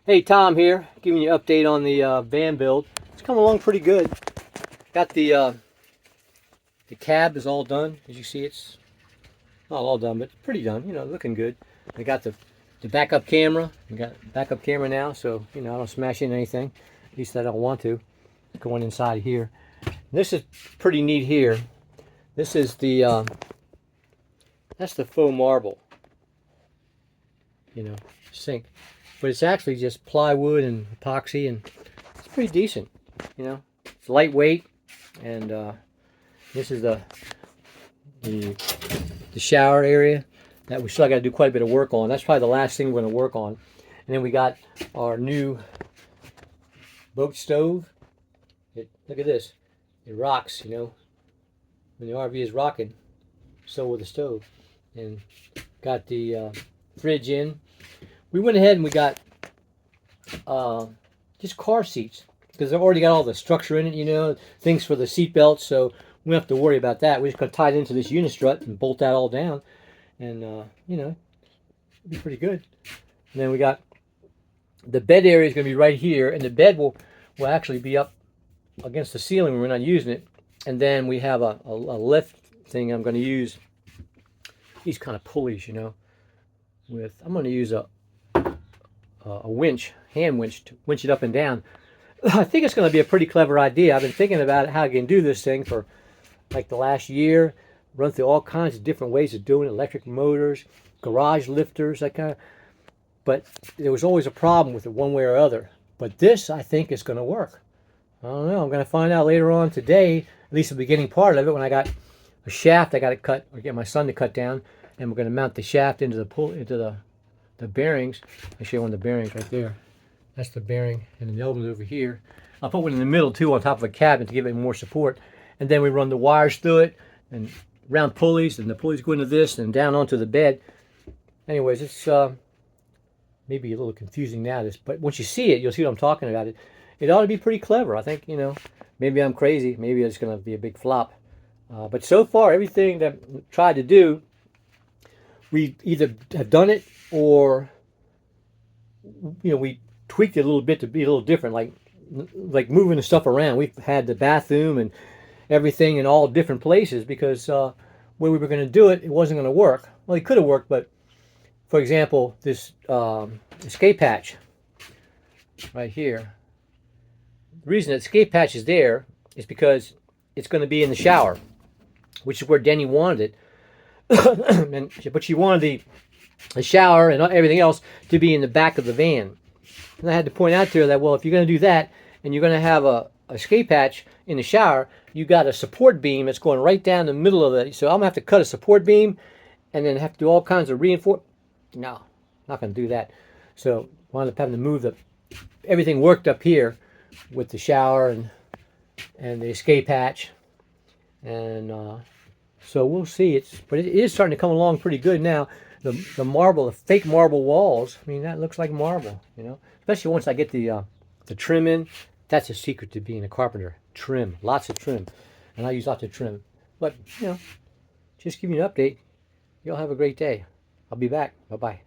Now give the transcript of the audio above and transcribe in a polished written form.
Hey, Tom here, giving you an update on the van build. It's coming along pretty good. Got the cab is all done. As you see, it's not all done, but pretty done. You know, looking good. I got the backup camera. We got backup camera now, so you know I don't smash into anything. At least I don't want to. Going inside here. This is pretty neat here. This is the that's the faux marble. You know, sink. But it's actually just plywood and epoxy, and it's pretty decent. You know, it's lightweight, and this is the shower area that we still got to do quite a bit of work on. That's probably the last thing we're going to work on. And then we got our new boat stove. Look at this. It rocks. You know, when the RV is rocking, so will the stove. And got the fridge in. We went ahead and we got just car seats because they've already got all the structure in it, you know, things for the seat belts, so we don't have to worry about that. We're just going to tie it into this unistrut and bolt that all down, and you know, it'll be pretty good. And then we got the bed area is going to be right here, and the bed will actually be up against the ceiling when we're not using it. And then we have a lift thing. I'm going to use these kind of pulleys, you know, I'm going to use a winch, hand winch, to winch it up and down. I think it's going to be a pretty clever idea. I've been thinking about how I can do this thing for like the last year. Run through all kinds of different ways of doing it, electric motors, garage lifters, that kind of. But there was always a problem with it one way or other. But this, I think, is going to work. I don't know. I'm going to find out later on today, at least the beginning part of it, when I got a shaft I got to cut, or get my son to cut down, and we're going to mount the shaft into the bearings. I show you one of the bearings right there. That's the bearing, and the other one's over here. I'll put one in the middle too, on top of a cabinet to give it more support. And then we run the wires through it, and round pulleys, and the pulleys go into this and down onto the bed. Anyways, it's maybe a little confusing now, but once you see it, you'll see what I'm talking about. It ought to be pretty clever. I think, you know, maybe I'm crazy. Maybe it's going to be a big flop. But so far, everything that I tried to do, we either have done it or, you know, we tweaked it a little bit to be a little different, like moving the stuff around. We've had the bathroom and everything in all different places because where we were going to do it, it wasn't going to work. Well, it could have worked, but for example, this escape hatch right here. The reason that escape hatch is there is because it's going to be in the shower, which is where Denny wanted it. But she wanted the shower and everything else to be in the back of the van. And I had to point out to her that, well, if you're going to do that and you're going to have a escape hatch in the shower, you got a support beam that's going right down the middle of it. So I'm going to have to cut a support beam and then have to do all kinds of reinforcement. No, not going to do that. So wound up having to move everything worked up here with the shower and the escape hatch. And so we'll see. But it is starting to come along pretty good now. The marble, the fake marble walls, I mean, that looks like marble, you know. Especially once I get the trim in. That's a secret to being a carpenter. Trim, lots of trim. And I use lots of trim. But, you know, just give you an update. You'll have a great day. I'll be back. Bye-bye.